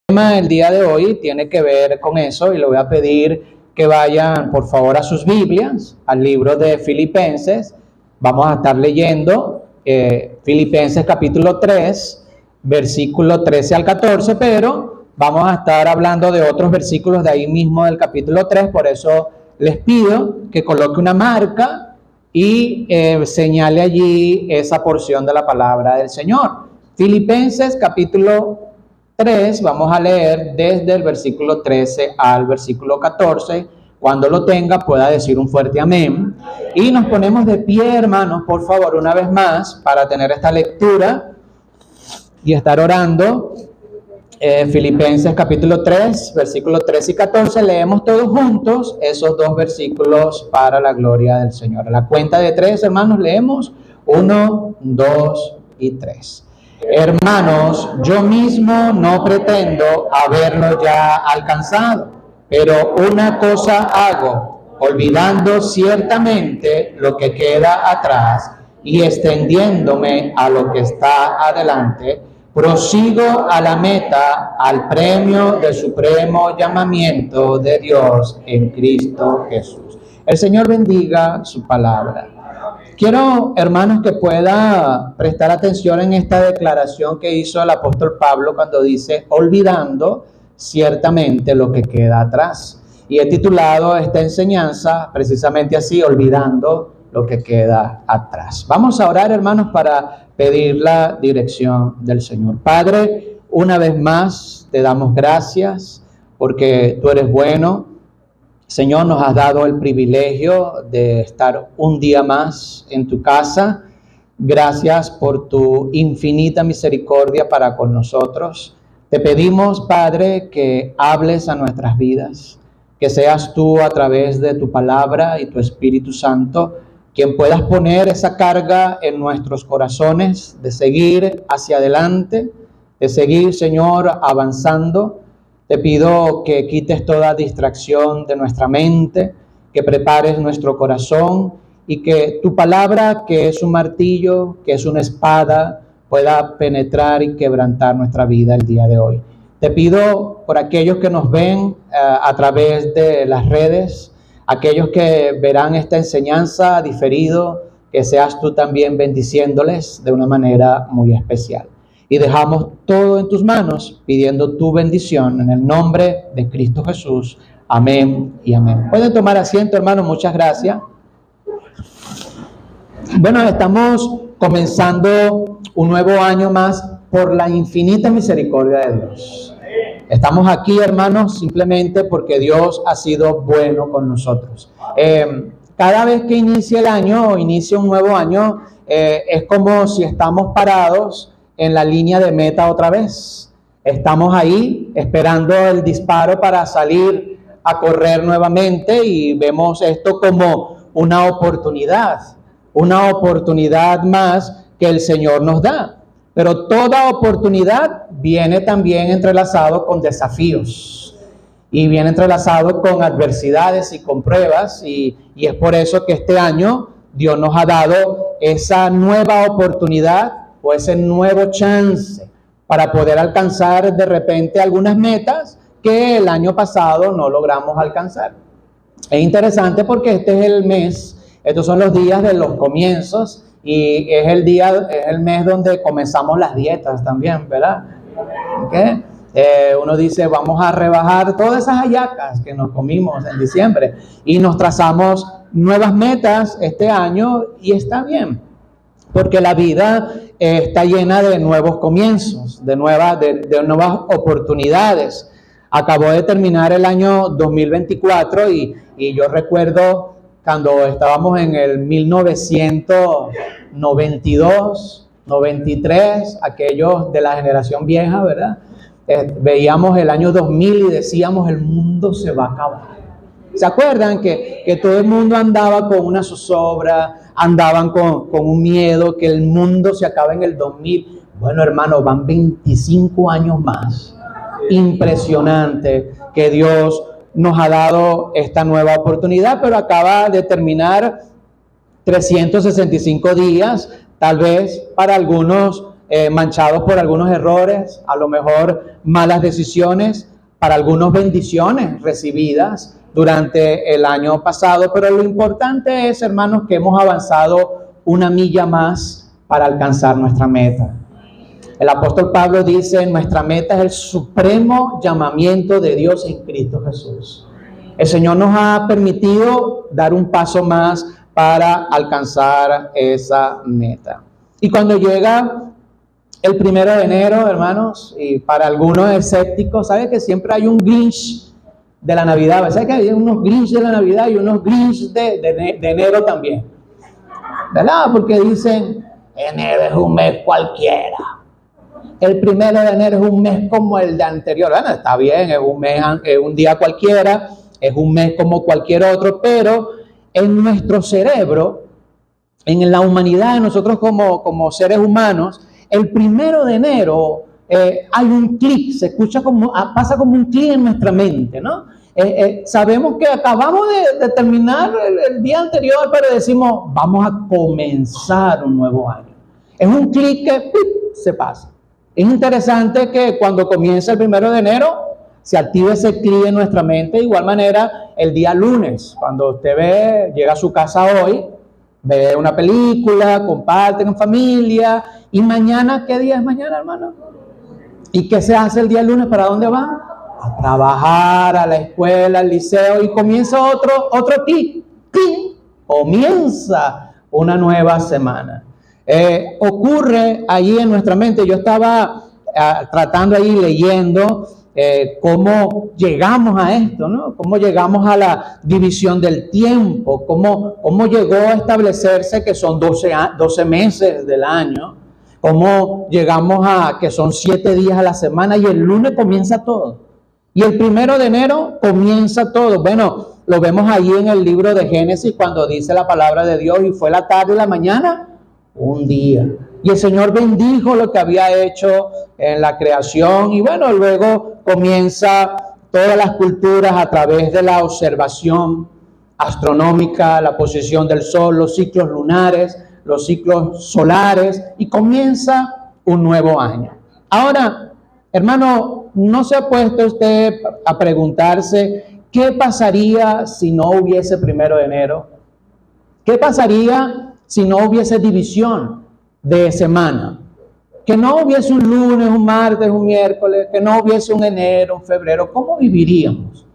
tema del día de hoy tiene que ver con eso y le voy a pedir que vayan por favor a sus Biblias, al libro de Filipenses. Vamos a estar leyendo Filipenses capítulo 3, versículo 13 al 14, pero vamos a estar hablando de otros versículos de ahí mismo del capítulo 3, por eso les pido que coloque una marca y señale allí esa porción de la palabra del Señor. Filipenses capítulo 3, vamos a leer desde el versículo 13 al versículo 14. Cuando lo tenga, pueda decir un fuerte amén. Y nos ponemos de pie, hermanos, por favor, una vez más, para tener esta lectura y estar orando. Filipenses capítulo 3, versículos 13 y 14, leemos todos juntos esos dos versículos para la gloria del Señor. A la cuenta de 3, hermanos, leemos 1, 2 y 3. Hermanos, yo mismo no pretendo haberlo ya alcanzado, pero una cosa hago, olvidando ciertamente lo que queda atrás y extendiéndome a lo que está adelante, prosigo a la meta, al premio del supremo llamamiento de Dios en Cristo Jesús. El Señor bendiga su palabra. Quiero, hermanos, que pueda prestar atención en esta declaración que hizo el apóstol Pablo cuando dice, olvidando ciertamente lo que queda atrás. Y he titulado esta enseñanza precisamente así, olvidando lo que queda atrás. Vamos a orar, hermanos, para pedir la dirección del Señor. Padre, una vez más te damos gracias porque tú eres bueno. Señor, nos has dado el privilegio de estar un día más en tu casa. Gracias por tu infinita misericordia para con nosotros. Te pedimos, Padre, que hables a nuestras vidas, que seas tú a través de tu palabra y tu Espíritu Santo quien puedas poner esa carga en nuestros corazones de seguir hacia adelante, de seguir, Señor, avanzando. Te pido que quites toda distracción de nuestra mente, que prepares nuestro corazón y que tu palabra, que es un martillo, que es una espada, pueda penetrar y quebrantar nuestra vida el día de hoy. Te pido por aquellos que nos ven a través de las redes, aquellos que verán esta enseñanza diferido, que seas tú también bendiciéndoles de una manera muy especial. Y dejamos todo en tus manos, pidiendo tu bendición en el nombre de Cristo Jesús. Amén y amén. Pueden tomar asiento, hermanos, muchas gracias. Bueno, estamos comenzando un nuevo año más por la infinita misericordia de Dios. Estamos aquí, hermanos, simplemente porque Dios ha sido bueno con nosotros. Cada vez que inicia el año o inicia un nuevo año, es como si estamos parados en la línea de meta otra vez. Estamos ahí esperando el disparo para salir a correr nuevamente y vemos esto como una oportunidad más que el Señor nos da. Pero toda oportunidad viene también entrelazado con desafíos y viene entrelazado con adversidades y con pruebas y es por eso que este año Dios nos ha dado esa nueva oportunidad o ese nuevo chance para poder alcanzar de repente algunas metas que el año pasado no logramos alcanzar. Es interesante porque este es el mes, estos son los días de los comienzos y es el mes donde comenzamos las dietas también, ¿verdad? ¿Okay? Uno dice, vamos a rebajar todas esas hallacas que nos comimos en diciembre y nos trazamos nuevas metas este año y está bien, porque la vida está llena de nuevos comienzos, de nuevas oportunidades. Acabó de terminar el año 2024 y yo recuerdo cuando estábamos en el 1992, 93, aquellos de la generación vieja, ¿verdad? Veíamos el año 2000 y decíamos, el mundo se va a acabar. ¿Se acuerdan que todo el mundo andaba con una zozobra, andaban con un miedo, que el mundo se acaba en el 2000? Bueno, hermano, van 25 años más. Impresionante que Dios nos ha dado esta nueva oportunidad, pero acaba de terminar 365 días, tal vez para algunos manchados por algunos errores, a lo mejor malas decisiones, para algunos bendiciones recibidas durante el año pasado, pero lo importante es, hermanos, que hemos avanzado una milla más para alcanzar nuestra meta. El apóstol Pablo dice, nuestra meta es el supremo llamamiento de Dios en Cristo Jesús. El Señor nos ha permitido dar un paso más para alcanzar esa meta. Y cuando llega el 1 de enero, hermanos, y para algunos escépticos, ¿sabe que siempre hay un Grinch de la Navidad? ¿Sabe que hay unos Grinch de la Navidad y unos Grinch de enero también? ¿Verdad? Porque dicen, enero es un mes cualquiera. El 1 de enero es un mes como el de anterior. Bueno, está bien, es un mes, es un día cualquiera, es un mes como cualquier otro, pero en nuestro cerebro, en la humanidad, nosotros como seres humanos, el 1 de enero hay un clic, se escucha pasa como un clic en nuestra mente, ¿no? Sabemos que acabamos de terminar el día anterior, pero decimos, vamos a comenzar un nuevo año. Es un clic que se pasa. Es interesante que cuando comienza el 1 de enero, se activa ese clic en nuestra mente. De igual manera, el día lunes, cuando usted llega a su casa hoy, ve una película, comparten en familia, y mañana, ¿qué día es mañana, hermano? ¿Y qué se hace el día lunes? ¿Para dónde van? A trabajar, a la escuela, al liceo, y comienza otro clic. Comienza una nueva semana. Ocurre allí en nuestra mente. Yo estaba tratando ahí leyendo cómo llegamos a esto, ¿no? Cómo llegamos a la división del tiempo, cómo llegó a establecerse que son 12 meses del año, cómo llegamos a que son 7 días a la semana y el lunes comienza todo. Y el 1 de enero comienza todo. Bueno, lo vemos ahí en el libro de Génesis cuando dice la palabra de Dios, y fue la tarde y la mañana, un día. Y el Señor bendijo lo que había hecho en la creación. Y bueno, luego comienza todas las culturas a través de la observación astronómica, la posición del sol, los ciclos lunares, los ciclos solares, y comienza un nuevo año. Ahora, hermano, ¿no se ha puesto usted a preguntarse qué pasaría si no hubiese 1 de enero? ¿Qué pasaría si no hubiese división de semana? Que no hubiese un lunes, un martes, un miércoles, que no hubiese un enero, un febrero. ¿Cómo viviríamos?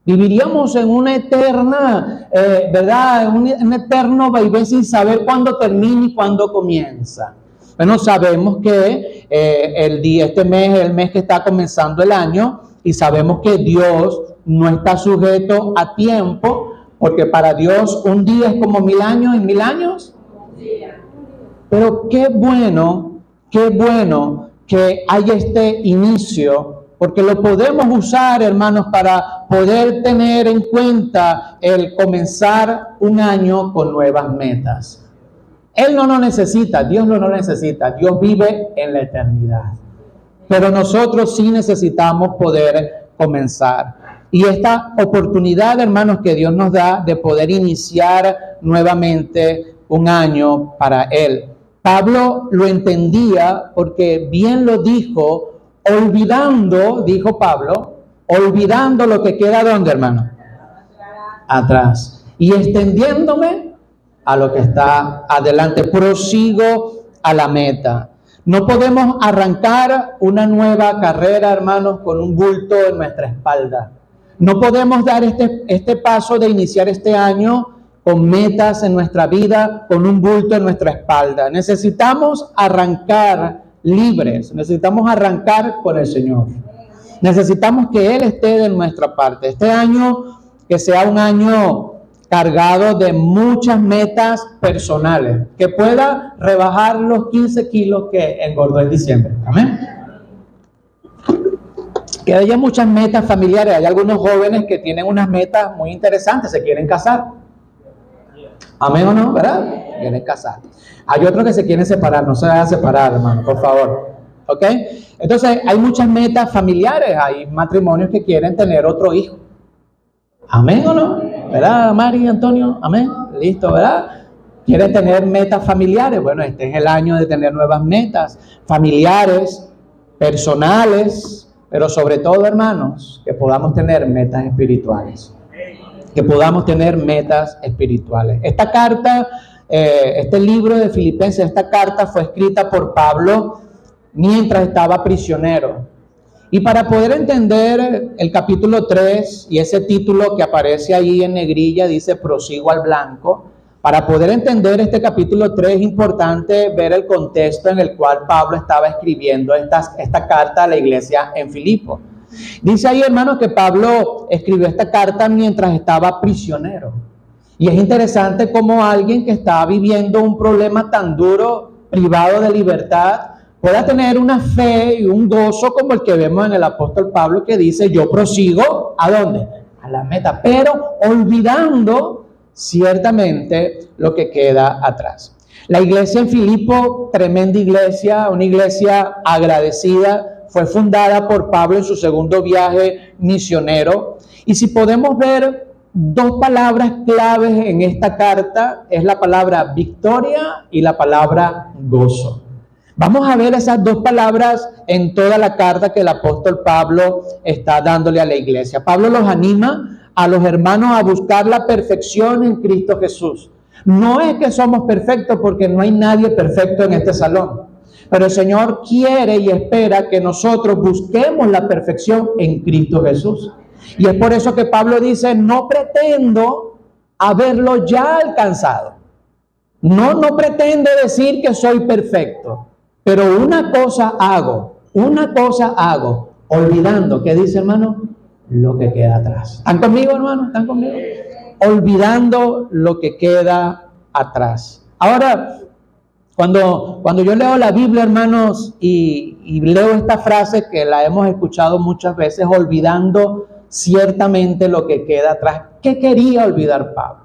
Viviríamos en una eterna, ¿verdad? En un eterno vaivén sin saber cuándo termina y cuándo comienza. Bueno, sabemos que este mes es el mes que está comenzando el año, y sabemos que Dios no está sujeto a tiempo, porque para Dios un día es como 1000 años, y 1000 años. Pero qué bueno que hay este inicio, porque lo podemos usar, hermanos, para poder tener en cuenta el comenzar un año con nuevas metas. Él no lo necesita, Dios no lo necesita, Dios vive en la eternidad. Pero nosotros sí necesitamos poder comenzar. Y esta oportunidad, hermanos, que Dios nos da de poder iniciar nuevamente un año para Él. Pablo lo entendía porque bien lo dijo, dijo Pablo, olvidando lo que queda, ¿dónde, hermano? Atrás. Y extendiéndome a lo que está adelante, prosigo a la meta. No podemos arrancar una nueva carrera, hermanos, con un bulto en nuestra espalda. No podemos dar este paso de iniciar este año con metas en nuestra vida, con un bulto en nuestra espalda. Necesitamos arrancar libres, necesitamos arrancar con el Señor. Necesitamos que Él esté de nuestra parte. Este año, que sea un año cargado de muchas metas personales, que pueda rebajar los 15 kilos que engordó en diciembre. Amén. Que haya muchas metas familiares. Hay algunos jóvenes que tienen unas metas muy interesantes, se quieren casar. Amén o no, ¿verdad? Quieren casar. Hay otros que se quieren separar, no se vayan a separar, hermano, por favor. ¿Ok? Entonces, hay muchas metas familiares, hay matrimonios que quieren tener otro hijo. ¿Amén o no? ¿Verdad, Mari, Antonio? Amén. Listo, ¿verdad? ¿Quiere tener metas familiares? Bueno, este es el año de tener nuevas metas familiares, personales, pero sobre todo, hermanos, que podamos tener metas espirituales. Que podamos tener metas espirituales. Esta carta, este libro de Filipenses, esta carta fue escrita por Pablo mientras estaba prisionero. Y para poder entender el capítulo 3 y ese título que aparece ahí en negrilla, dice prosigo al blanco, para poder entender este capítulo 3 es importante ver el contexto en el cual Pablo estaba escribiendo esta carta a la iglesia en Filipo. Dice ahí, hermanos, que Pablo escribió esta carta mientras estaba prisionero. Y es interesante cómo alguien que está viviendo un problema tan duro, privado de libertad, pueda tener una fe y un gozo como el que vemos en el apóstol Pablo, que dice, yo prosigo, ¿a dónde? A la meta, pero olvidando ciertamente lo que queda atrás. La iglesia en Filipo, tremenda iglesia, una iglesia agradecida, fue fundada por Pablo en su segundo viaje misionero. Y si podemos ver dos palabras claves en esta carta, es la palabra victoria y la palabra gozo. Vamos a ver esas dos palabras en toda la carta que el apóstol Pablo está dándole a la iglesia. Pablo los anima a los hermanos a buscar la perfección en Cristo Jesús. No es que somos perfectos, porque no hay nadie perfecto en este salón. Pero el Señor quiere y espera que nosotros busquemos la perfección en Cristo Jesús. Y es por eso que Pablo dice, no pretendo haberlo ya alcanzado. No pretendo decir que soy perfecto. Pero una cosa hago, olvidando, ¿qué dice, hermano? Lo que queda atrás. ¿Están conmigo, hermano? ¿Están conmigo? Olvidando lo que queda atrás. Ahora, cuando yo leo la Biblia, hermanos, y leo esta frase que la hemos escuchado muchas veces, olvidando ciertamente lo que queda atrás, ¿qué quería olvidar Pablo?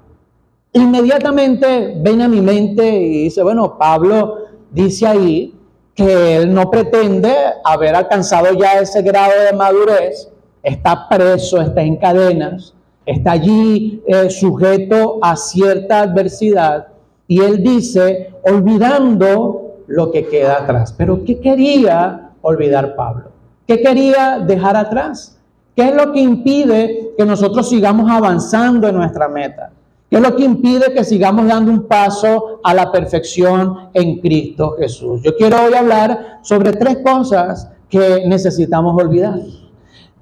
Inmediatamente ven a mi mente y dice, bueno, Pablo dice ahí que él no pretende haber alcanzado ya ese grado de madurez, está preso, está en cadenas, está allí sujeto a cierta adversidad, y él dice, olvidando lo que queda atrás. Pero ¿qué quería olvidar Pablo? ¿Qué quería dejar atrás? ¿Qué es lo que impide que nosotros sigamos avanzando en nuestra meta? ¿Qué es lo que impide que sigamos dando un paso a la perfección en Cristo Jesús? Yo quiero hoy hablar sobre tres cosas que necesitamos olvidar.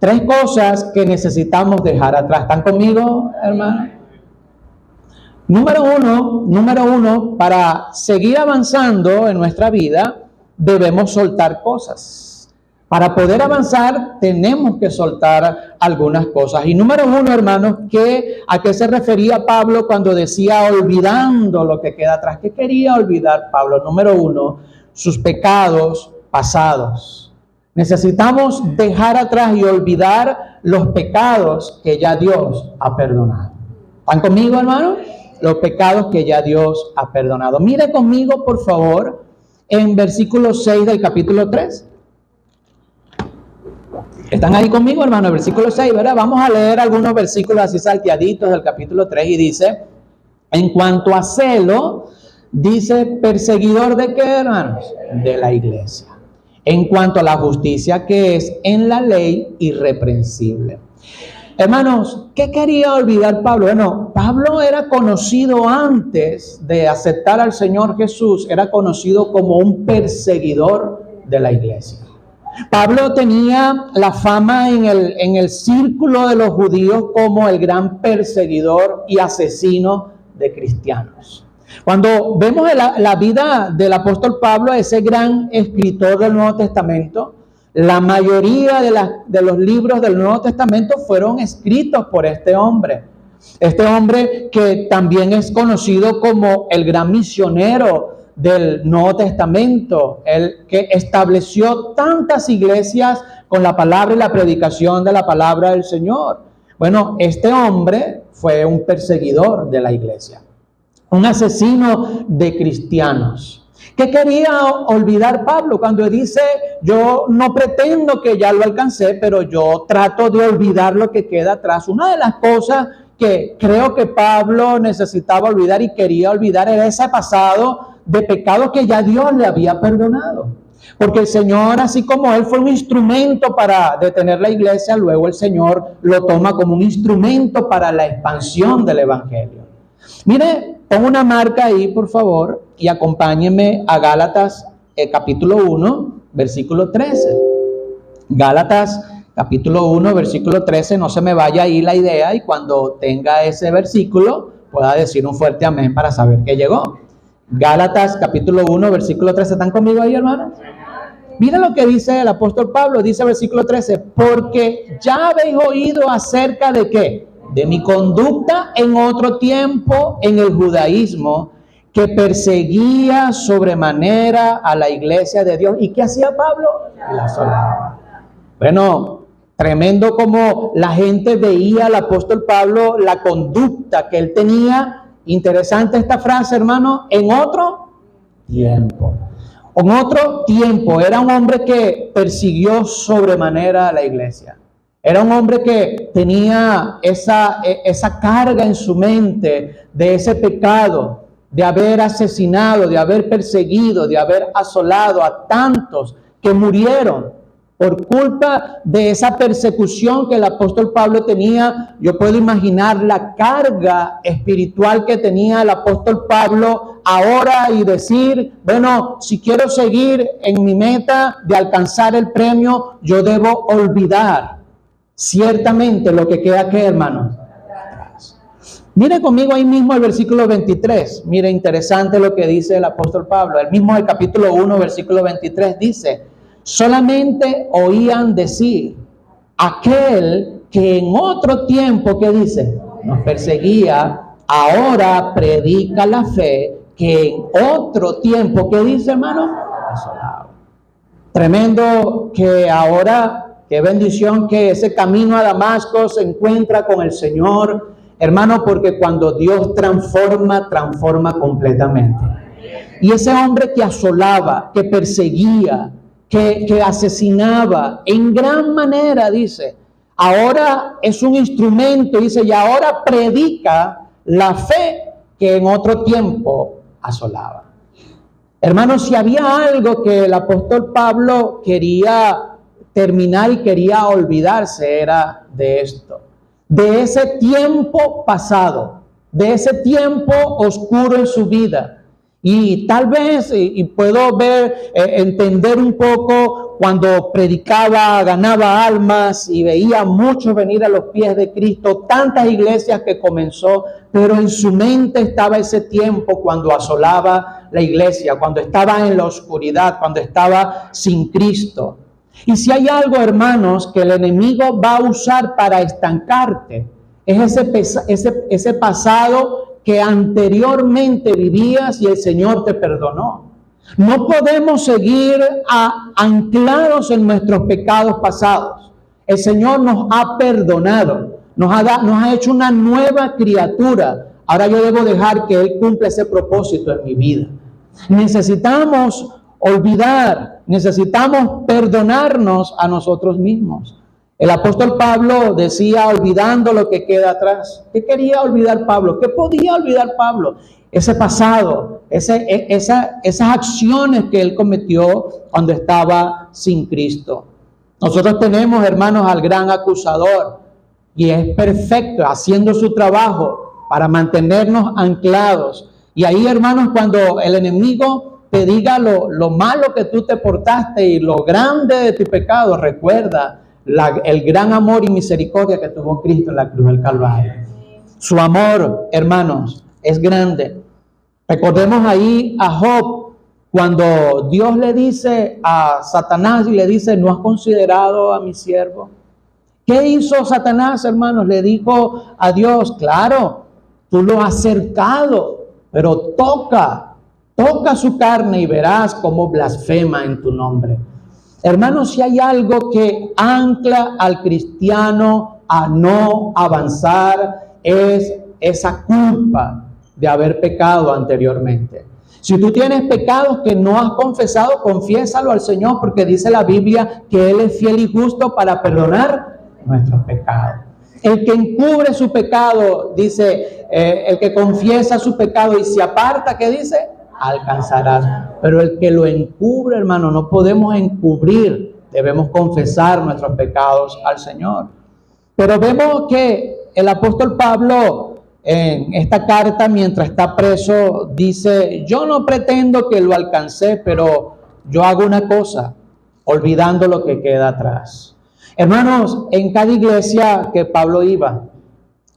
Tres cosas que necesitamos dejar atrás. ¿Están conmigo, hermano? Número uno, para seguir avanzando en nuestra vida, debemos soltar cosas. Para poder avanzar, tenemos que soltar algunas cosas. Y número uno, hermanos, ¿a qué se refería Pablo cuando decía olvidando lo que queda atrás? ¿Qué quería olvidar Pablo? Número uno, sus pecados pasados. Necesitamos dejar atrás y olvidar los pecados que ya Dios ha perdonado. ¿Están conmigo, hermano? Los pecados que ya Dios ha perdonado. Mire conmigo, por favor, en versículo 6 del capítulo 3. ¿Están ahí conmigo, hermano? El versículo 6, ¿verdad? Vamos a leer algunos versículos así salteaditos del capítulo 3 y dice, en cuanto a celo, dice, perseguidor de qué, hermanos? De la iglesia. En cuanto a la justicia que es en la ley, irreprensible. Hermanos, ¿qué quería olvidar Pablo? Bueno, Pablo era conocido antes de aceptar al Señor Jesús, era conocido como un perseguidor de la iglesia. Pablo tenía la fama en el círculo de los judíos como el gran perseguidor y asesino de cristianos. Cuando vemos la vida del apóstol Pablo, ese gran escritor del Nuevo Testamento, la mayoría de los libros del Nuevo Testamento fueron escritos por este hombre. Este hombre que también es conocido como el gran misionero del Nuevo Testamento, el que estableció tantas iglesias con la palabra y la predicación de la palabra del Señor. Bueno, este hombre fue un perseguidor de la iglesia, un asesino de cristianos. ¿Qué quería olvidar Pablo cuando dice, yo no pretendo que ya lo alcancé, pero yo trato de olvidar lo que queda atrás? Una de las cosas que creo que Pablo necesitaba olvidar y quería olvidar era ese pasado de pecado que ya Dios le había perdonado. Porque el Señor, así como Él fue un instrumento para detener la iglesia, luego el Señor lo toma como un instrumento para la expansión del Evangelio. Mire, pongo una marca ahí, por favor, y acompáñenme a Gálatas capítulo 1, versículo 13. Gálatas capítulo 1, versículo 13, no se me vaya ahí la idea y cuando tenga ese versículo pueda decir un fuerte amén para saber que llegó. Gálatas capítulo 1, versículo 13, ¿están conmigo ahí, hermanos? Mira lo que dice el apóstol Pablo, dice versículo 13, porque ya habéis oído acerca de ¿qué? De mi conducta en otro tiempo en el judaísmo, que perseguía sobremanera a la iglesia de Dios. ¿Y qué hacía Pablo? La asolaba. Bueno, tremendo como la gente veía al apóstol Pablo, la conducta que él tenía. Interesante esta frase, hermano, en otro tiempo. En otro tiempo, era un hombre que persiguió sobremanera a la iglesia. Era un hombre que tenía esa carga en su mente de ese pecado, de haber asesinado, de haber perseguido, de haber asolado a tantos que murieron por culpa de esa persecución que el apóstol Pablo tenía. Yo puedo imaginar la carga espiritual que tenía el apóstol Pablo ahora y decir, bueno, si quiero seguir en mi meta de alcanzar el premio, yo debo olvidar ciertamente lo que queda aquí, hermanos. Mire conmigo ahí mismo el versículo 23. Mire, interesante lo que dice el apóstol Pablo. El mismo del capítulo 1, versículo 23 dice, solamente oían decir, aquel que en otro tiempo, ¿qué dice? Nos perseguía, ahora predica la fe, que en otro tiempo, ¿qué dice, hermano? Asolado. Tremendo que ahora, qué bendición que ese camino a Damasco se encuentra con el Señor, hermano, porque cuando Dios transforma, transforma completamente. Y ese hombre que asolaba, que perseguía, que asesinaba en gran manera, dice, ahora es un instrumento, dice, y ahora predica la fe que en otro tiempo asolaba. Hermanos, si había algo que el apóstol Pablo quería terminar y quería olvidarse, era de esto, de ese tiempo pasado, de ese tiempo oscuro en su vida. Y tal vez, y puedo entender un poco cuando predicaba, ganaba almas y veía muchos venir a los pies de Cristo, tantas iglesias que comenzó, pero en su mente estaba ese tiempo cuando asolaba la iglesia, cuando estaba en la oscuridad, cuando estaba sin Cristo. Y si hay algo, hermanos, que el enemigo va a usar para estancarte, es ese pasado que anteriormente vivías y el Señor te perdonó. No podemos seguir anclados en nuestros pecados pasados. El Señor nos ha perdonado, nos ha hecho una nueva criatura. Ahora yo debo dejar que Él cumpla ese propósito en mi vida. Necesitamos olvidar, necesitamos perdonarnos a nosotros mismos. El apóstol Pablo decía, olvidando lo que queda atrás. ¿Qué quería olvidar Pablo? ¿Qué podía olvidar Pablo? Ese pasado, esas acciones que él cometió cuando estaba sin Cristo. Nosotros tenemos, hermanos, al gran acusador y es perfecto haciendo su trabajo para mantenernos anclados. Y ahí, hermanos, cuando el enemigo te diga lo malo que tú te portaste y lo grande de tu pecado, recuerda el gran amor y misericordia que tuvo Cristo en la cruz del Calvario. Su amor, hermanos, es grande. Recordemos ahí a Job, cuando Dios le dice a Satanás y le dice, ¿no has considerado a mi siervo? ¿Qué hizo Satanás, hermanos? Le dijo a Dios, claro, tú lo has cercado, pero toca su carne y verás cómo blasfema en tu nombre. Hermanos, si hay algo que ancla al cristiano a no avanzar, es esa culpa de haber pecado anteriormente. Si tú tienes pecados que no has confesado, confiésalo al Señor, porque dice la Biblia que Él es fiel y justo para perdonar nuestros pecados. El que encubre su pecado, dice, el que confiesa su pecado y se aparta, ¿qué dice? Alcanzarás. Pero el que lo encubre, hermano, no podemos encubrir, debemos confesar nuestros pecados al Señor. Pero vemos que el apóstol Pablo en esta carta, mientras está preso, dice, yo no pretendo que lo alcancé, pero yo hago una cosa, olvidando lo que queda atrás. Hermanos, en cada iglesia que Pablo iba,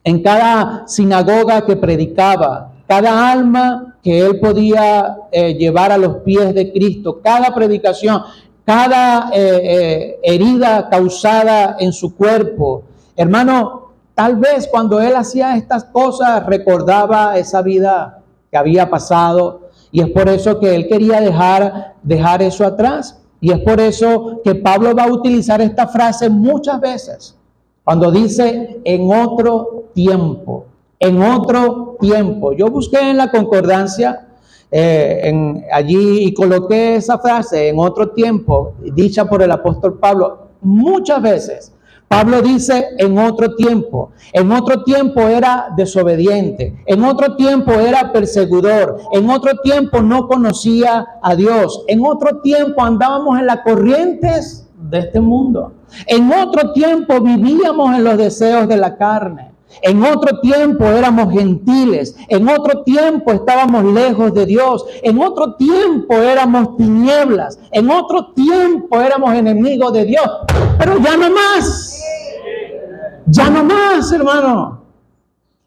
en cada sinagoga que predicaba, cada alma que él podía llevar a los pies de Cristo, cada predicación, cada herida causada en su cuerpo, hermano, tal vez cuando él hacía estas cosas recordaba esa vida que había pasado, y es por eso que él quería dejar eso atrás. Y es por eso que Pablo va a utilizar esta frase muchas veces, cuando dice en otro tiempo, en otro tiempo. Yo busqué en la concordancia allí y coloqué esa frase, en otro tiempo, dicha por el apóstol Pablo, muchas veces. Pablo dice en otro tiempo era desobediente, en otro tiempo era perseguidor, en otro tiempo no conocía a Dios, en otro tiempo andábamos en las corrientes de este mundo, en otro tiempo vivíamos en los deseos de la carne, en otro tiempo éramos gentiles, en otro tiempo estábamos lejos de Dios, en otro tiempo éramos tinieblas, en otro tiempo éramos enemigos de Dios, pero ya no más. Ya no más, hermano.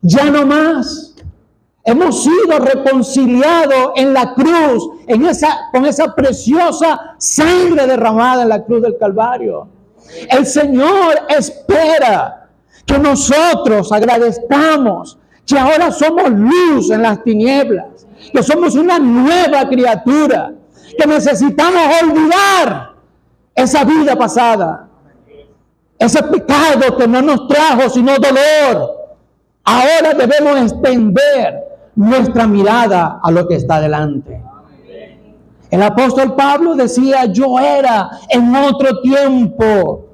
Ya no más. Hemos sido reconciliados en la cruz, con esa preciosa sangre derramada en la cruz del Calvario. El Señor espera que nosotros agradezcamos que ahora somos luz en las tinieblas, que somos una nueva criatura, que necesitamos olvidar esa vida pasada. Ese pecado que no nos trajo sino dolor. Ahora debemos extender nuestra mirada a lo que está delante. El apóstol Pablo decía, yo era en otro tiempo.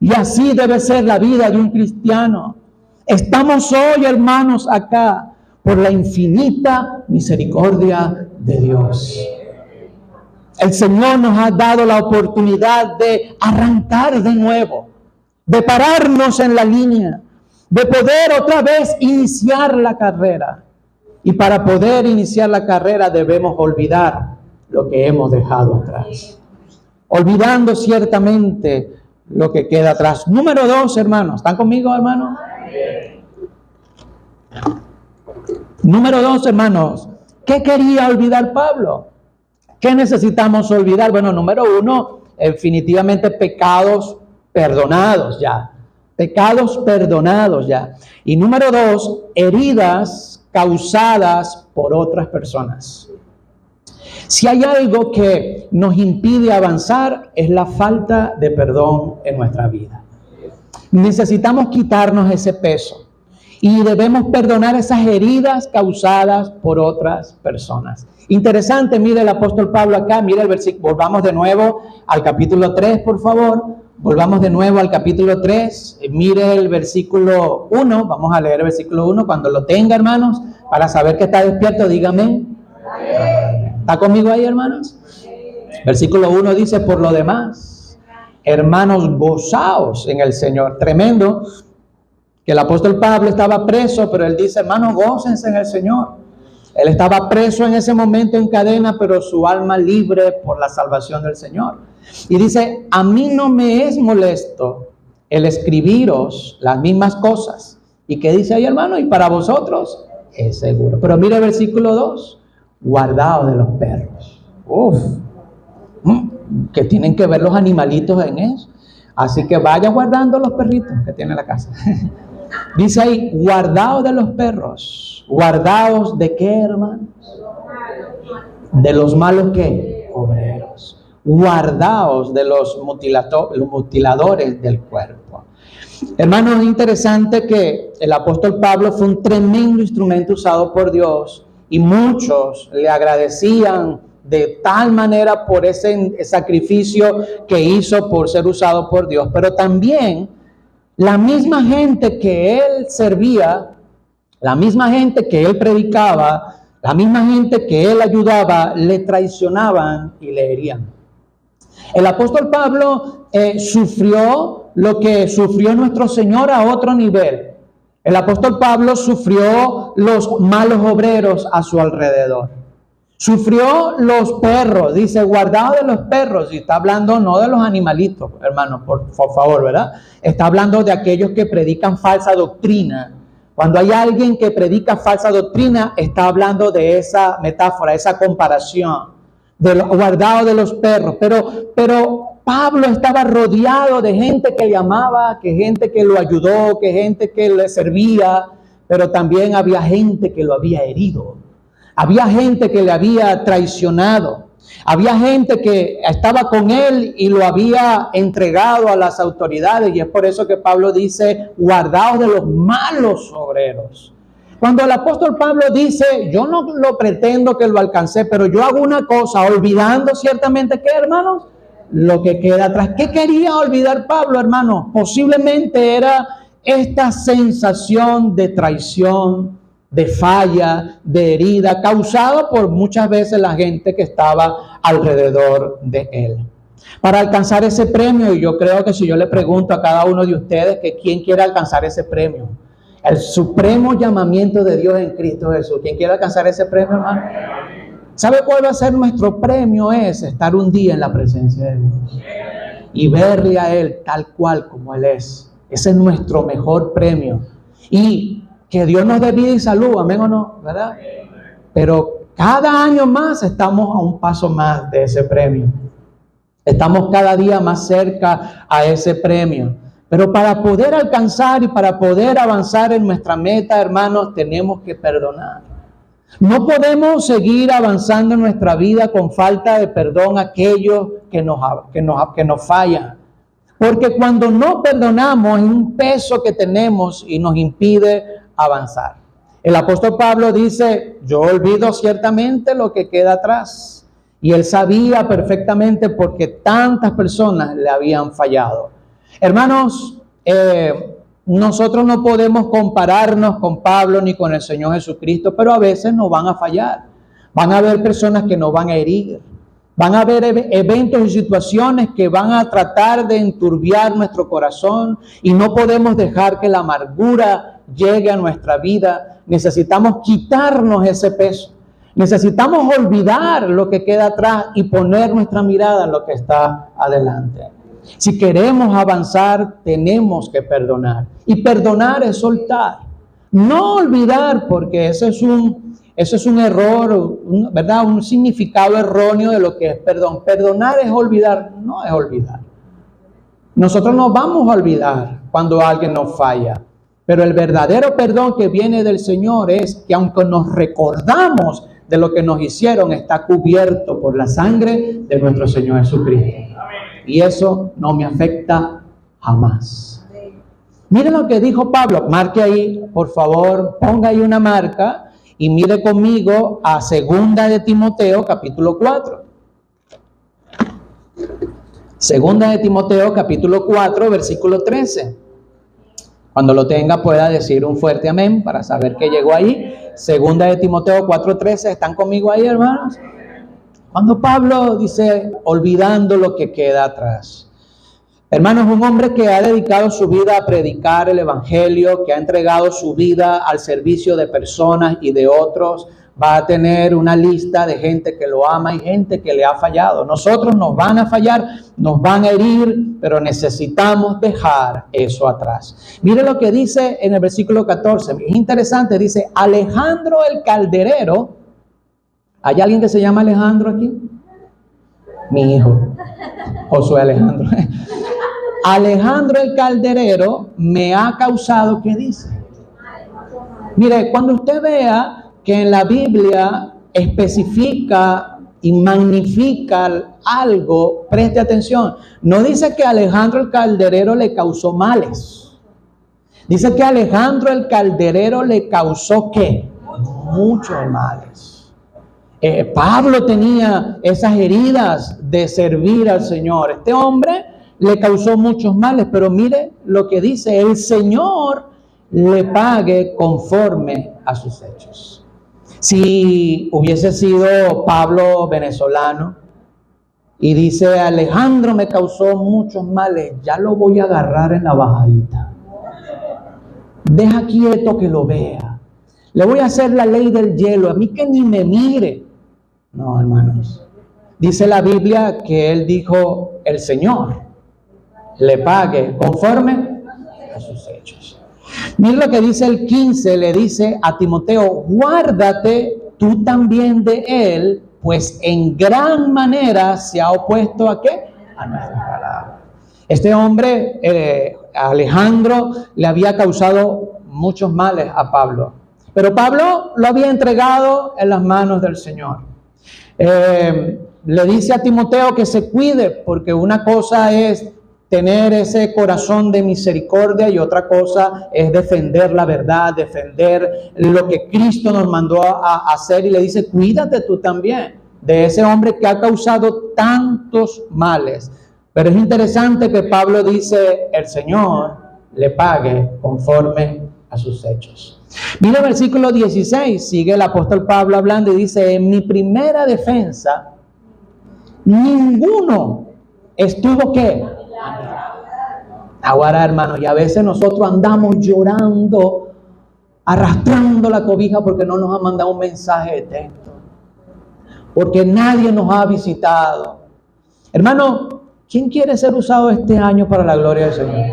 Y así debe ser la vida de un cristiano. Estamos hoy, hermanos, acá por la infinita misericordia de Dios. El Señor nos ha dado la oportunidad de arrancar de nuevo, de pararnos en la línea, de poder otra vez iniciar la carrera. Y para poder iniciar la carrera debemos olvidar lo que hemos dejado atrás. Olvidando ciertamente lo que queda atrás. Número 2, hermanos. ¿Están conmigo, hermanos? Número 2, hermanos. ¿Qué quería olvidar Pablo? ¿Qué necesitamos olvidar? Bueno, número 1, definitivamente pecados perdonados ya. Pecados perdonados ya. Y número 2, heridas causadas por otras personas. Si hay algo que nos impide avanzar, es la falta de perdón en nuestra vida. Necesitamos quitarnos ese peso y debemos perdonar esas heridas causadas por otras personas. Interesante, mire el apóstol Pablo acá, mire el versículo, volvamos de nuevo al capítulo 3, por favor. Volvamos de nuevo al capítulo 3, mire el versículo 1, vamos a leer el versículo 1, cuando lo tenga, hermanos, para saber que está despierto, dígame. ¿Está conmigo ahí, hermanos? Versículo 1 dice, por lo demás, hermanos, gozaos en el Señor. Tremendo que el apóstol Pablo estaba preso, pero él dice, hermanos, gócense en el Señor. Él estaba preso en ese momento en cadena, pero su alma libre por la salvación del Señor. Y dice, a mí no me es molesto el escribiros las mismas cosas. ¿Y qué dice ahí, hermano? Y para vosotros es seguro. Pero mira el versículo 2. Guardaos de los perros. Que tienen que ver los animalitos en eso. Así que vaya guardando los perritos que tiene la casa. Dice ahí, guardaos de los perros. Guardaos de qué, hermanos? De los malos ¿qué? Obreros. Guardaos de los mutiladores del cuerpo. Hermanos, es interesante que el apóstol Pablo fue un tremendo instrumento usado por Dios. Y muchos le agradecían de tal manera por ese sacrificio que hizo por ser usado por Dios. Pero también la misma gente que él servía, la misma gente que él predicaba, la misma gente que él ayudaba, le traicionaban y le herían. El apóstol Pablo sufrió lo que sufrió nuestro Señor a otro nivel. El apóstol Pablo sufrió los malos obreros a su alrededor. Sufrió los perros, dice, guardado de los perros, y está hablando no de los animalitos, hermanos, por favor, ¿verdad? Está hablando de aquellos que predican falsa doctrina. Cuando hay alguien que predica falsa doctrina, está hablando de esa metáfora, esa comparación, de los guardados de los perros. Pero Pablo estaba rodeado de gente que le amaba, que gente que lo ayudó, que gente que le servía, pero también había gente que lo había herido. Había gente que le había traicionado. Había gente que estaba con él y lo había entregado a las autoridades. Y es por eso que Pablo dice, guardaos de los malos obreros. Cuando el apóstol Pablo dice, yo no lo pretendo que lo alcancé, pero yo hago una cosa, olvidando ciertamente, ¿qué, hermanos? Lo que queda atrás. ¿Qué quería olvidar Pablo, hermanos? Posiblemente era esta sensación de traición, de falla, de herida, causada por muchas veces la gente que estaba alrededor de él. Para alcanzar ese premio, y yo creo que si yo le pregunto a cada uno de ustedes que quién quiere alcanzar ese premio, el supremo llamamiento de Dios en Cristo Jesús, ¿quién quiere alcanzar ese premio, hermano? ¿Sabe cuál va a ser nuestro premio? Es estar un día en la presencia de Dios y verle a Él tal cual como Él es. Ese es nuestro mejor premio. Y que Dios nos dé vida y salud, amén o no, ¿verdad? Pero cada año más estamos a un paso más de ese premio. Estamos cada día más cerca a ese premio. Pero para poder alcanzar y para poder avanzar en nuestra meta, hermanos, tenemos que perdonar. No podemos seguir avanzando en nuestra vida con falta de perdón a aquellos que nos fallan. Porque cuando no perdonamos es un peso que tenemos y nos impide avanzar. El apóstol Pablo dice, yo olvido ciertamente lo que queda atrás. Y él sabía perfectamente porque tantas personas le habían fallado. Hermanos, nosotros no podemos compararnos con Pablo ni con el Señor Jesucristo, pero a veces nos van a fallar. Van a haber personas que nos van a herir. Van a haber eventos y situaciones que van a tratar de enturbiar nuestro corazón y no podemos dejar que la amargura llegue a nuestra vida. Necesitamos quitarnos ese peso. Necesitamos olvidar lo que queda atrás y poner nuestra mirada en lo que está adelante. Si queremos avanzar, tenemos que perdonar. Y perdonar es soltar. No olvidar, porque eso es un error, ¿verdad? Un significado erróneo de lo que es perdón. Perdonar es olvidar, no es olvidar. Nosotros nos vamos a olvidar cuando alguien nos falla. Pero el verdadero perdón que viene del Señor es que aunque nos recordamos de lo que nos hicieron, está cubierto por la sangre de nuestro Señor Jesucristo. Y eso no me afecta jamás. Miren lo que dijo Pablo. Marque ahí, por favor, ponga ahí una marca y mire conmigo a 2 de Timoteo, capítulo 4. 2 de Timoteo, capítulo 4, versículo 13. Cuando lo tenga pueda decir un fuerte amén para saber que llegó ahí. 2 de Timoteo 4:13. ¿Están conmigo ahí, hermanos? Cuando Pablo dice, olvidando lo que queda atrás. Hermanos, un hombre que ha dedicado su vida a predicar el evangelio, que ha entregado su vida al servicio de personas y de otros, va a tener una lista de gente que lo ama y gente que le ha fallado. Nosotros nos van a fallar, nos van a herir, pero necesitamos dejar eso atrás. Mire lo que dice en el versículo 14. Es interesante, dice, Alejandro el calderero. ¿Hay alguien que se llama Alejandro aquí? Mi hijo, Josué Alejandro. Alejandro el calderero me ha causado, ¿qué dice? Mire, cuando usted vea que en la Biblia especifica y magnifica algo, preste atención. No dice que Alejandro el calderero le causó males. Dice que Alejandro el calderero le causó, ¿qué? Muchos males. Pablo tenía esas heridas de servir al Señor. Este hombre le causó muchos males, pero mire lo que dice: el Señor le pague conforme a sus hechos. Si hubiese sido Pablo venezolano y dice: Alejandro me causó muchos males, ya lo voy a agarrar en la bajadita, deja quieto que lo vea, le voy a hacer la ley del hielo, a mí que ni me mire. No, hermanos, dice la Biblia que él dijo: el Señor le pague conforme a sus hechos. Mira lo que dice el 15, le dice a Timoteo: guárdate tú también de él, pues en gran manera se ha opuesto ¿a qué? A nuestra palabra. Este hombre, Alejandro, le había causado muchos males a Pablo, pero Pablo lo había entregado en las manos del Señor. Le dice a Timoteo que se cuide, porque una cosa es tener ese corazón de misericordia y otra cosa es defender la verdad, defender lo que Cristo nos mandó a hacer, y le dice: cuídate tú también de ese hombre que ha causado tantos males. Pero es interesante que Pablo dice: el Señor le pague conforme a sus hechos. Mira el versículo 16, sigue el apóstol Pablo hablando y dice: en mi primera defensa ninguno estuvo ¿qué? Ahora, hermanos, y a veces nosotros andamos llorando, arrastrando la cobija porque no nos ha mandado un mensaje de texto, porque nadie nos ha visitado. Hermano, ¿quién quiere ser usado este año para la gloria del Señor?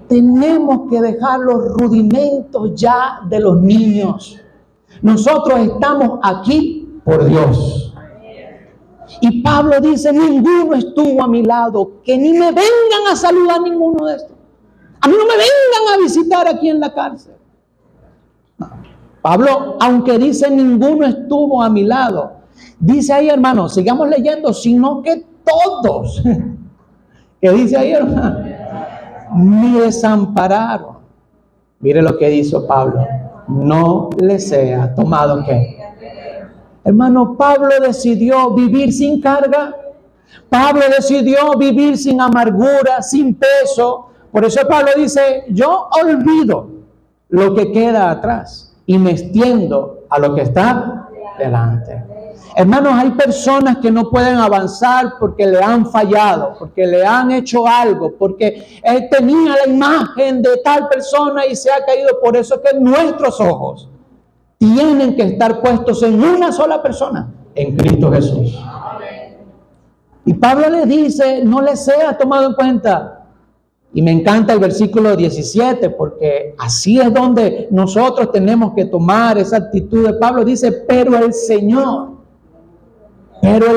Tenemos que dejar los rudimentos ya de los niños. Nosotros estamos aquí por Dios. Y Pablo dice: ninguno estuvo a mi lado, que ni me vengan a saludar ninguno de estos. A mí no me vengan a visitar aquí en la cárcel. Pablo, aunque dice ninguno estuvo a mi lado, dice ahí, hermano, sigamos leyendo, sino que todos, ¿qué dice ahí, hermano? Me desampararon. Mire lo que hizo Pablo: no le sea tomado ¿qué? Hermano, Pablo decidió vivir sin carga. Pablo decidió vivir sin amargura, sin peso. Por eso Pablo dice: yo olvido lo que queda atrás y me extiendo a lo que está delante. Hermanos, hay personas que no pueden avanzar porque le han fallado, porque le han hecho algo, porque él tenía la imagen de tal persona y se ha caído. Por eso es que nuestros ojos tienen que estar puestos en una sola persona, en Cristo Jesús. Y Pablo le dice: no le sea tomado en cuenta. Y me encanta el versículo 17, porque así es donde nosotros tenemos que tomar esa actitud de Pablo. Dice: pero el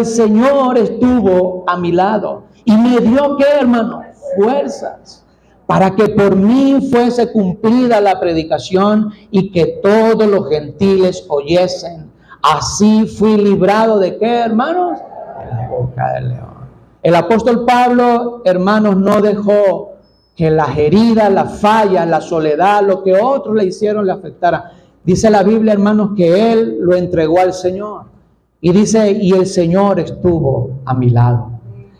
Señor estuvo a mi lado y me dio ¿qué, hermano? Fuerzas, para que por mí fuese cumplida la predicación y que todos los gentiles oyesen. Así fui librado ¿de qué, hermanos? De la boca del león. El apóstol Pablo, hermanos, no dejó que las heridas, las fallas, la soledad, lo que otros le hicieron le afectara. Dice la Biblia, hermanos, que él lo entregó al Señor. Y dice: y el Señor estuvo a mi lado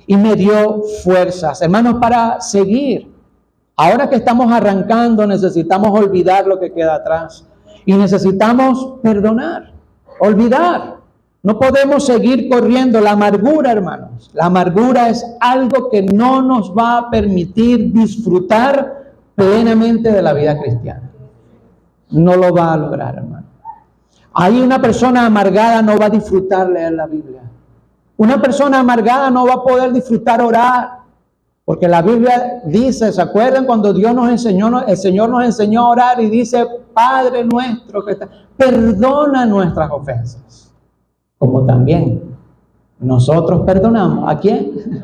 y me dio fuerzas, hermanos, para seguir. Ahora que estamos arrancando, necesitamos olvidar lo que queda atrás y necesitamos perdonar, olvidar. No podemos seguir corriendo. La amargura, hermanos, la amargura es algo que no nos va a permitir disfrutar plenamente de la vida cristiana. No lo va a lograr, hermano. Ahí una persona amargada no va a disfrutar leer la Biblia. Una persona amargada no va a poder disfrutar orar. Porque la Biblia dice, ¿se acuerdan cuando Dios nos enseñó, el Señor nos enseñó a orar y dice: Padre nuestro que está, perdona nuestras ofensas, como también nosotros perdonamos? ¿A quién?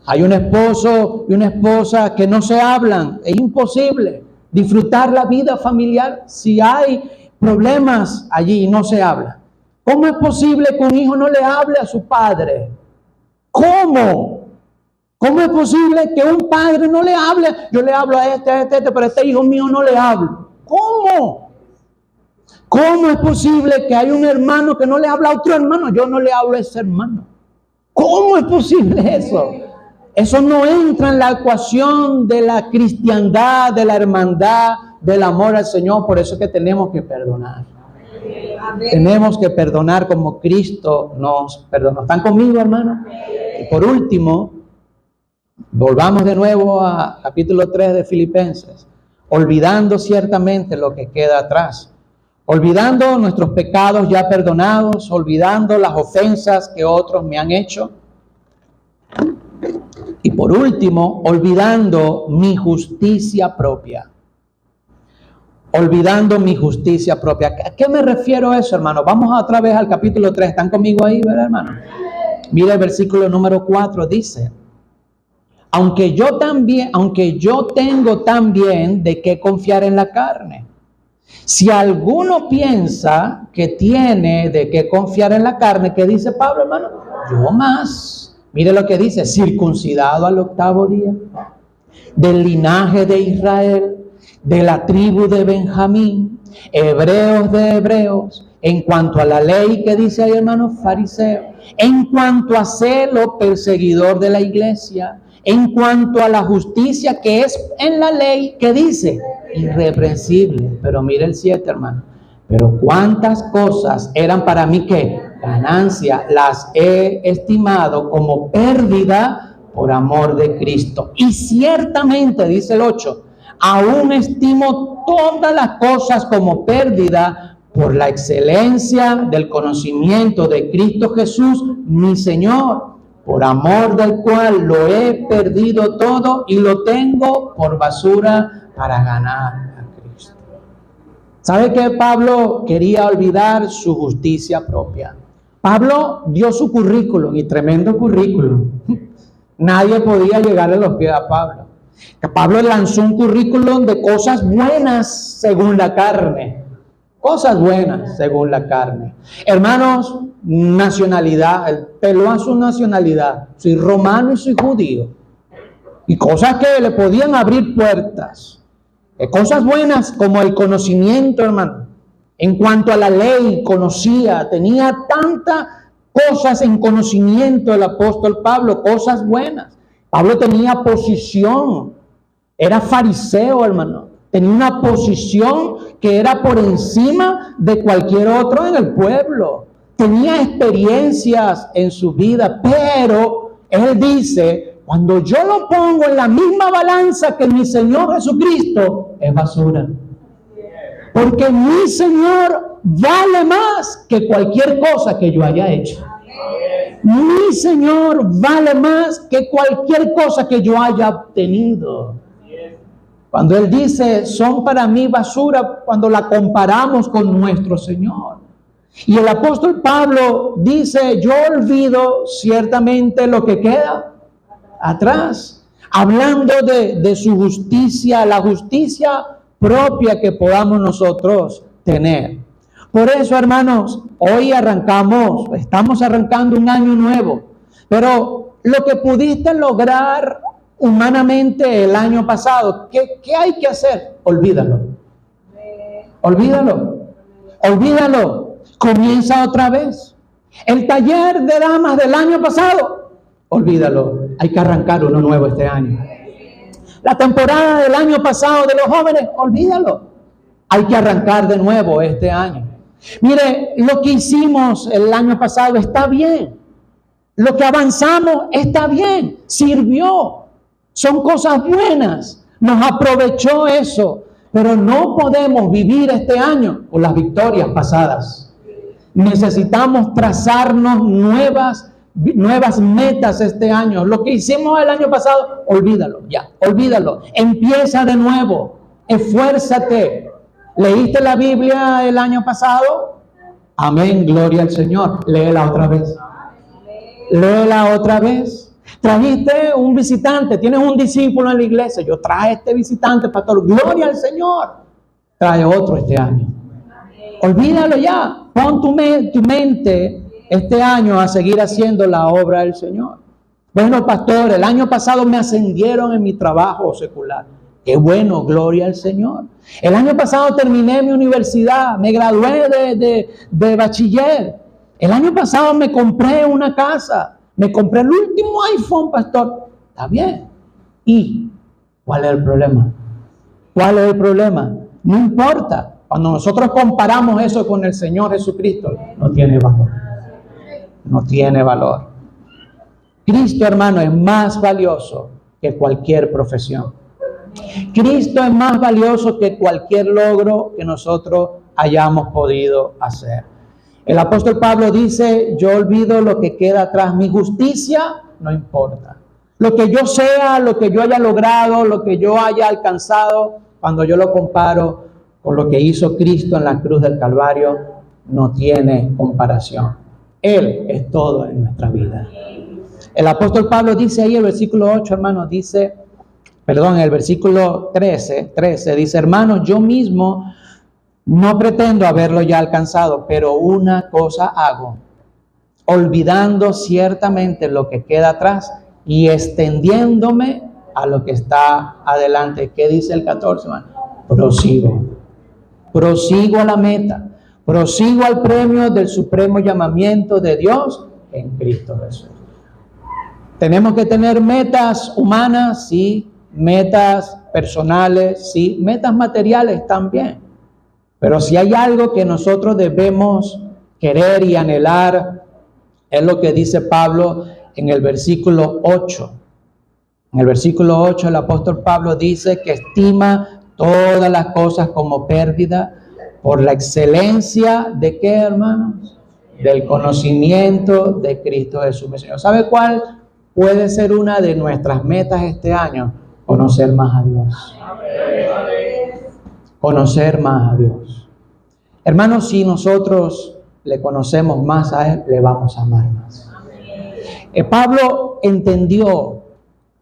Hay un esposo y una esposa que no se hablan. Es imposible disfrutar la vida familiar si hay problemas allí y no se habla. ¿Cómo es posible que un hijo no le hable a su padre? ¿Cómo? ¿Cómo es posible que un padre no le hable? Yo le hablo a este, pero a este hijo mío no le hablo. ¿Cómo? ¿Cómo es posible que hay un hermano que no le habla a otro hermano? Yo no le hablo a ese hermano. ¿Cómo es posible eso? Eso no entra en la ecuación de la cristiandad, de la hermandad, del amor al Señor. Por eso es que tenemos que perdonar. Amén. Tenemos que perdonar como Cristo nos perdonó. ¿Están conmigo, hermano? Y por último, volvamos de nuevo a capítulo 3 de Filipenses. Olvidando ciertamente lo que queda atrás. Olvidando nuestros pecados ya perdonados. Olvidando las ofensas que otros me han hecho. Y por último, olvidando mi justicia propia. Olvidando mi justicia propia. ¿A qué me refiero a eso, hermano? Vamos otra vez al capítulo 3. ¿Están conmigo ahí, verdad, hermano? Mira el versículo número 4, dice: aunque yo tengo también de qué confiar en la carne. Si alguno piensa que tiene de qué confiar en la carne, ¿qué dice Pablo, hermano? Yo más. Mire lo que dice: circuncidado al 8º día, del linaje de Israel, de la tribu de Benjamín, hebreos de hebreos, en cuanto a la ley, que dice ahí, hermano, fariseo, en cuanto a celo, perseguidor de la iglesia, en cuanto a la justicia que es en la ley, que dice, irreprensible. Pero mire el 7, hermano: pero cuántas cosas eran para mí que ganancia, las he estimado como pérdida por amor de Cristo. Y ciertamente, dice el 8, aún estimo todas las cosas como pérdida por la excelencia del conocimiento de Cristo Jesús, mi Señor, por amor del cual lo he perdido todo y lo tengo por basura para ganar a Cristo. ¿Sabe qué? Pablo quería olvidar su justicia propia. Pablo dio su currículum, y tremendo currículum. Nadie podía llegar a los pies a Pablo. Pablo lanzó un currículum de cosas buenas según la carne. Cosas buenas según la carne. Hermanos, nacionalidad, él peló a su nacionalidad. Soy romano y soy judío. Y cosas que le podían abrir puertas. Cosas buenas como el conocimiento, hermano. En cuanto a la ley, conocía, tenía tantas cosas en conocimiento el apóstol Pablo, cosas buenas. Pablo tenía posición, era fariseo, hermano. Tenía una posición que era por encima de cualquier otro en el pueblo. Tenía experiencias en su vida, pero él dice: cuando yo lo pongo en la misma balanza que mi Señor Jesucristo, es basura. Porque mi Señor vale más que cualquier cosa que yo haya hecho. Mi Señor vale más que cualquier cosa que yo haya obtenido. Cuando Él dice, son para mí basura, cuando la comparamos con nuestro Señor. Y el apóstol Pablo dice, yo olvido ciertamente lo que queda atrás. Hablando de su justicia, la justicia propia que podamos nosotros tener. Por eso, hermanos, hoy estamos arrancando un año nuevo, pero lo que pudiste lograr humanamente el año pasado, ¿qué hay que hacer? Olvídalo. Comienza otra vez. El taller de damas del año pasado, olvídalo. Hay que arrancar uno nuevo este año. La temporada del año pasado de los jóvenes, olvídalo. Hay que arrancar de nuevo este año. Mire, lo que hicimos el año pasado está bien. Lo que avanzamos está bien. Sirvió. Son cosas buenas. Nos aprovechó eso. Pero no podemos vivir este año con las victorias pasadas. Necesitamos trazarnos nuevas metas este año. Lo que hicimos el año pasado, olvídalo. Empieza de nuevo. Esfuérzate. ¿Leíste la Biblia el año pasado? Amén, gloria al Señor. Léela otra vez. Trajiste un visitante, tienes un discípulo en la iglesia. Yo traje este visitante, pastor. Gloria al Señor. Trae otro este año. Olvídalo ya. Pon tu mente este año a seguir haciendo la obra del Señor. Bueno, pastor, el año pasado me ascendieron en mi trabajo secular. Qué bueno, gloria al Señor. El año pasado terminé mi universidad, me gradué de bachiller. El año pasado me compré una casa, me compré el último iPhone, pastor. Está bien. ¿Y cuál es el problema? ¿Cuál es el problema? No importa. Cuando nosotros comparamos eso con el Señor Jesucristo, no tiene valor. No tiene valor. Cristo, hermano, es más valioso que cualquier profesión. Cristo es más valioso que cualquier logro que nosotros hayamos podido hacer. El apóstol Pablo dice, yo olvido lo que queda atrás, mi justicia no importa. Lo que yo sea, lo que yo haya logrado, lo que yo haya alcanzado, cuando yo lo comparo con lo que hizo Cristo en la cruz del Calvario, no tiene comparación. Él es todo en nuestra vida. El apóstol Pablo dice ahí, el versículo 8, hermanos, dice, el versículo 13 dice, hermanos, yo mismo no pretendo haberlo ya alcanzado, pero una cosa hago, olvidando ciertamente lo que queda atrás y extendiéndome a lo que está adelante. ¿Qué dice el 14, hermano? Prosigo a la meta, prosigo al premio del supremo llamamiento de Dios en Cristo Jesús. Tenemos que tener metas humanas, sí, metas personales, sí, metas materiales también. Pero si hay algo que nosotros debemos querer y anhelar, es lo que dice Pablo en el versículo 8. En el versículo 8 el apóstol Pablo dice que estima todas las cosas como pérdida por la excelencia de ¿qué, hermanos? Del conocimiento de Cristo Jesús, mi Señor. ¿Sabe cuál puede ser una de nuestras metas este año? Conocer más a Dios. Conocer más a Dios. Hermanos, si nosotros le conocemos más a Él, le vamos a amar más. Pablo entendió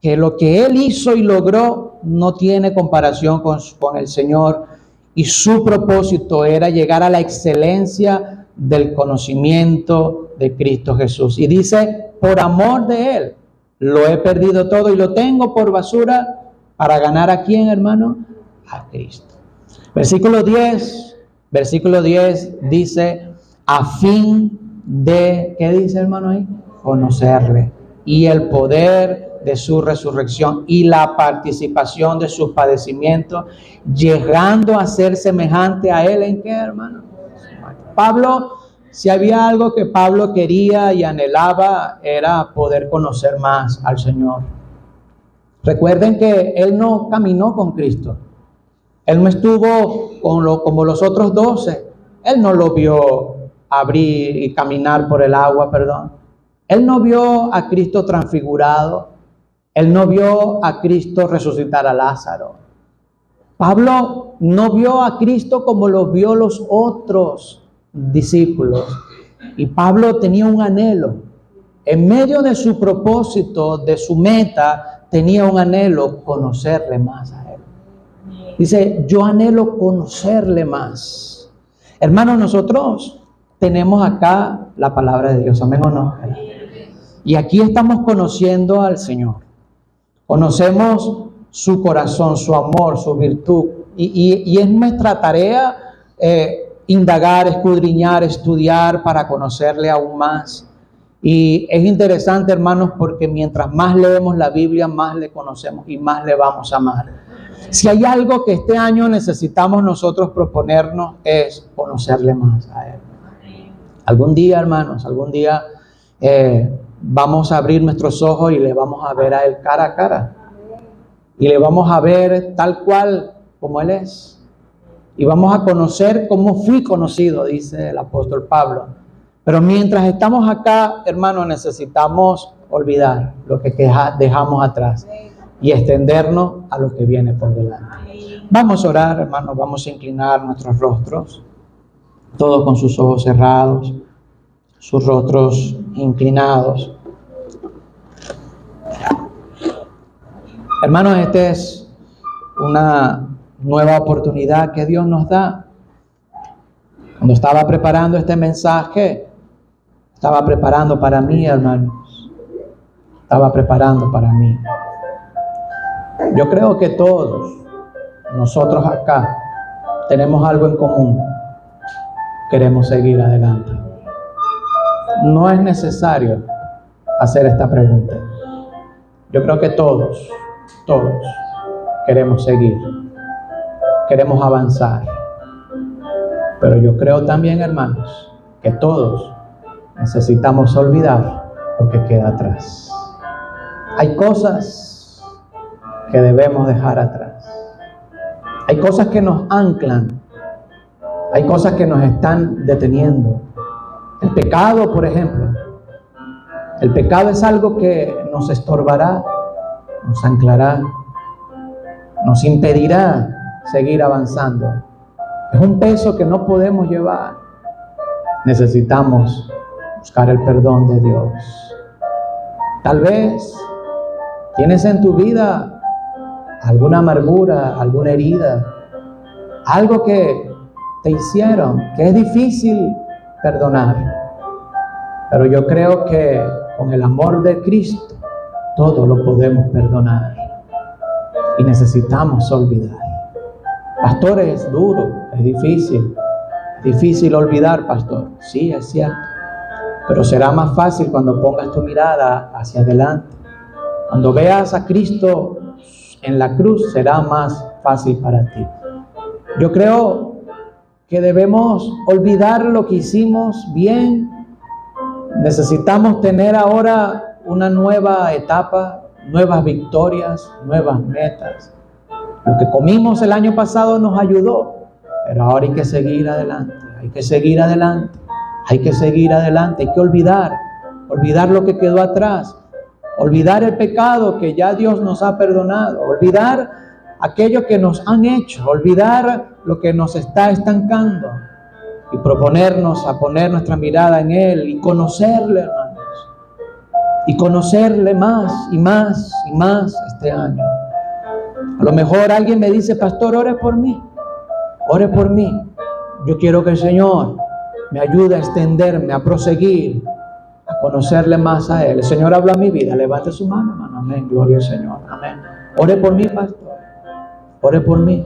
que lo que Él hizo y logró no tiene comparación con el Señor, y su propósito era llegar a la excelencia del conocimiento de Cristo Jesús. Y dice, por amor de Él, lo he perdido todo y lo tengo por basura para ganar ¿a quién, hermano? A Cristo. Versículo 10 dice, a fin de, ¿qué dice, hermano ahí? Conocerle y el poder de su resurrección y la participación de sus padecimientos, llegando a ser semejante a Él. ¿En qué, hermano? Pablo, si había algo que Pablo quería y anhelaba, era poder conocer más al Señor. Recuerden que Él no caminó con Cristo. Él no estuvo como los otros 12. Él no lo vio abrir y caminar por el agua, Él no vio a Cristo transfigurado. Él no vio a Cristo resucitar a Lázaro. Pablo no vio a Cristo como lo vio los otros discípulos. Y Pablo tenía un anhelo. En medio de su propósito, de su meta, tenía un anhelo, conocerle más a Él. Dice, yo anhelo conocerle más. Hermanos, nosotros tenemos acá la palabra de Dios, amén o no. Y aquí estamos conociendo al Señor. Conocemos su corazón, su amor, su virtud. Y es nuestra tarea indagar, escudriñar, estudiar para conocerle aún más. Y es interesante, hermanos, porque mientras más leemos la Biblia, más le conocemos y más le vamos a amar. Si hay algo que este año necesitamos nosotros proponernos, es conocerle más a Él. Algún día, hermanos, vamos a abrir nuestros ojos y le vamos a ver a Él cara a cara. Y le vamos a ver tal cual como Él es. Y vamos a conocer cómo fui conocido, dice el apóstol Pablo. Pero mientras estamos acá, hermanos, necesitamos olvidar lo que dejamos atrás y extendernos a lo que viene por delante. Vamos a orar, hermanos, vamos a inclinar nuestros rostros, todos con sus ojos cerrados, sus rostros inclinados. Hermanos, esta es una nueva oportunidad que Dios nos da. Cuando estaba preparando este mensaje, estaba preparando para mí, hermanos. Estaba preparando para mí. Yo creo que todos nosotros acá tenemos algo en común. Queremos seguir adelante. No es necesario hacer esta pregunta. Yo creo que todos queremos seguir, queremos avanzar. Pero yo creo también, hermanos, que todos necesitamos olvidar lo que queda atrás. Hay cosas que debemos dejar atrás. Hay cosas que nos anclan. Hay cosas que nos están deteniendo. El pecado, por ejemplo. El pecado es algo que nos estorbará, nos anclará, nos impedirá seguir avanzando. Es un peso que no podemos llevar. Necesitamos buscar el perdón de Dios. Tal vez tienes en tu vida alguna amargura, alguna herida, algo que te hicieron, que es difícil perdonar. Pero yo creo que con el amor de Cristo todo lo podemos perdonar y necesitamos olvidar. Pastor, es duro, es difícil olvidar, pastor. Sí, es cierto, pero será más fácil cuando pongas tu mirada hacia adelante. Cuando veas a Cristo en la cruz, será más fácil para ti. Yo creo que debemos olvidar lo que hicimos bien. Necesitamos tener ahora una nueva etapa, nuevas victorias, nuevas metas. Lo que comimos el año pasado nos ayudó, pero ahora hay que seguir adelante, hay que seguir adelante, hay que seguir adelante, hay que olvidar lo que quedó atrás, olvidar el pecado que ya Dios nos ha perdonado, olvidar aquello que nos han hecho, olvidar lo que nos está estancando y proponernos a poner nuestra mirada en Él y conocerle, hermanos, y conocerle más y más y más este año. A lo mejor alguien me dice, pastor, ore por mí. Yo quiero que el Señor me ayude a extenderme, a proseguir, a conocerle más a Él. El Señor habla a mi vida. Levante su mano, hermano. Amén. Gloria al Señor. Amén. Ore por mí, pastor. Ore por mí.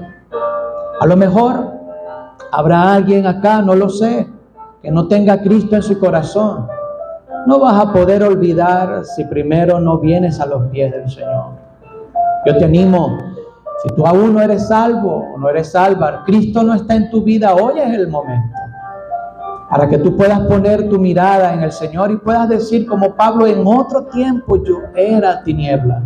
A lo mejor habrá alguien acá, no lo sé, que no tenga a Cristo en su corazón. No vas a poder olvidar si primero no vienes a los pies del Señor. Yo te animo, si tú aún no eres salvo o no eres salva, Cristo no está en tu vida, hoy es el momento para que tú puedas poner tu mirada en el Señor y puedas decir como Pablo, en otro tiempo yo era tiniebla.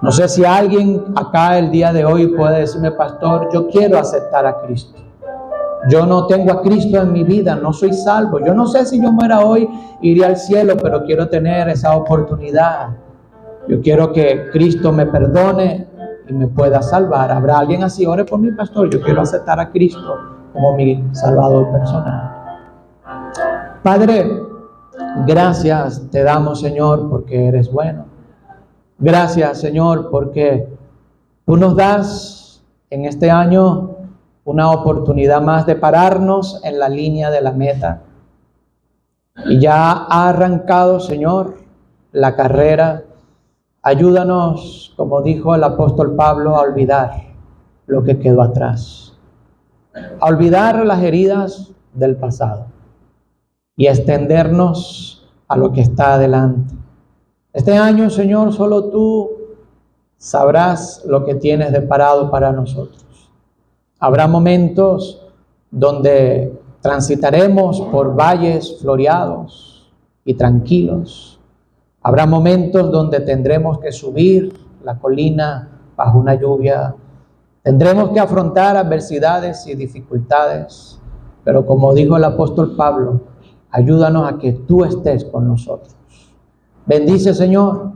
No sé si alguien acá el día de hoy puede decirme, pastor, yo quiero aceptar a Cristo. Yo no tengo a Cristo en mi vida, no soy salvo. Yo no sé si yo muera hoy, iré al cielo, pero quiero tener esa oportunidad. Yo quiero que Cristo me perdone y me pueda salvar. ¿Habrá alguien así? Ore por mí, pastor. Yo quiero aceptar a Cristo como mi Salvador personal. Padre, gracias te damos, Señor, porque eres bueno. Gracias, Señor, porque tú nos das en este año una oportunidad más de pararnos en la línea de la meta. Y ya ha arrancado, Señor, la carrera. Ayúdanos, como dijo el apóstol Pablo, a olvidar lo que quedó atrás. A olvidar las heridas del pasado y a extendernos a lo que está adelante. Este año, Señor, solo tú sabrás lo que tienes deparado para nosotros. Habrá momentos donde transitaremos por valles floreados y tranquilos. Habrá momentos donde tendremos que subir la colina bajo una lluvia. Tendremos que afrontar adversidades y dificultades. Pero como dijo el apóstol Pablo, ayúdanos a que tú estés con nosotros. Bendice, Señor,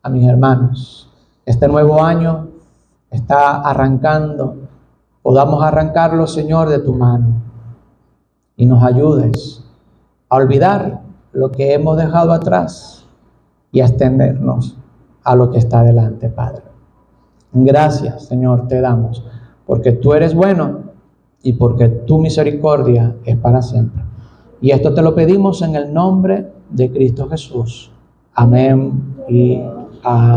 a mis hermanos. Este nuevo año está arrancando. Podamos arrancarlo, Señor, de tu mano. Y nos ayudes a olvidar lo que hemos dejado atrás y a extendernos a lo que está adelante, Padre. Gracias, Señor, te damos, porque tú eres bueno y porque tu misericordia es para siempre. Y esto te lo pedimos en el nombre de Cristo Jesús. Amén y amén.